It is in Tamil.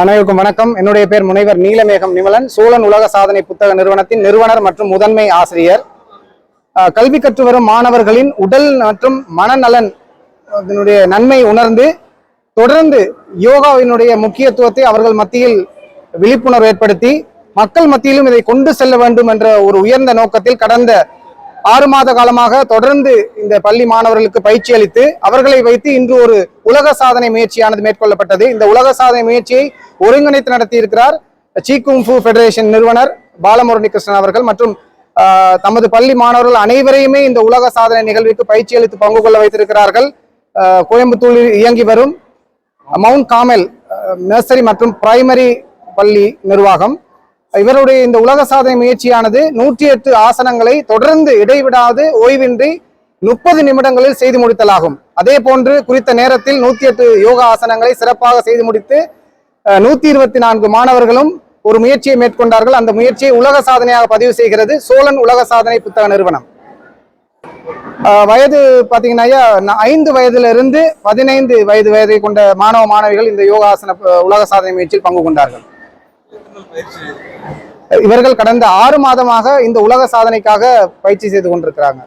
அனைவருக்கும் வணக்கம். என்னுடைய பேர் முனைவர் நீலமேகம் நிமலன். சோழன் உலக சாதனை புத்தக நிறுவனத்தின் நிறுவனர் மற்றும் முதன்மை ஆசிரியர். கல்வி கற்று வரும் மாணவர்களின் உடல் மற்றும் மனநலன் நன்மை உணர்ந்து தொடர்ந்து யோகாவினுடைய முக்கியத்துவத்தை அவர்கள் மத்தியில் விழிப்புணர்வு ஏற்படுத்தி மக்கள் மத்தியிலும் இதை கொண்டு செல்ல வேண்டும் என்ற ஒரு உயர்ந்த நோக்கத்தில் கடந்த 6 மாத காலமாக தொடர்ந்து இந்த பள்ளி மாணவர்களுக்கு பயிற்சி அளித்து அவர்களை வைத்து இன்று ஒரு உலக சாதனை முயற்சியானது மேற்கொள்ளப்பட்டது. இந்த உலக சாதனை முயற்சியை ஒருங்கிணைத்து நடத்தி இருக்கிறார் சீ குங் ஃபு ஃபெடரேஷன் நிறுவனர் பாலமுரளி கிருஷ்ணன் அவர்கள் மற்றும் தமது பள்ளி மாணவர்கள் அனைவரையுமே இந்த உலக சாதனை நிகழ்வுக்கு பயிற்சி அளித்து பங்கு கொள்ள வைத்திருக்கிறார்கள். கோயம்புத்தூரில் இயங்கி வரும் மவுண்ட் காமெல் நர்சரி மற்றும் பிரைமரி பள்ளி நிர்வாகம் இவருடைய இந்த உலக சாதனை முயற்சியானது 108 ஆசனங்களை தொடர்ந்து இடைவிடாது ஓய்வின்றி 30 நிமிடங்களில் செய்து முடித்தலாகும். அதே போன்று குறித்த நேரத்தில் 108 யோகா ஆசனங்களை சிறப்பாக செய்து முடித்து 124 மாணவர்களும் ஒரு முயற்சியை மேற்கொண்டார்கள். அந்த முயற்சியை உலக சாதனையாக பதிவு செய்கிறது சோழன் உலக சாதனை புத்தக நிறுவனம். வயது பார்த்தீங்கன்னா 5 வயதிலிருந்து 15 வயதை கொண்ட மாணவ மாணவிகள் இந்த யோகாசன உலக சாதனை முயற்சியில் பங்கு கொண்டார்கள். இவர்கள் கடந்த 6 மாதமாக இந்த உலக சாதனைக்காக பயிற்சி செய்து கொண்டிருக்கிறாங்க.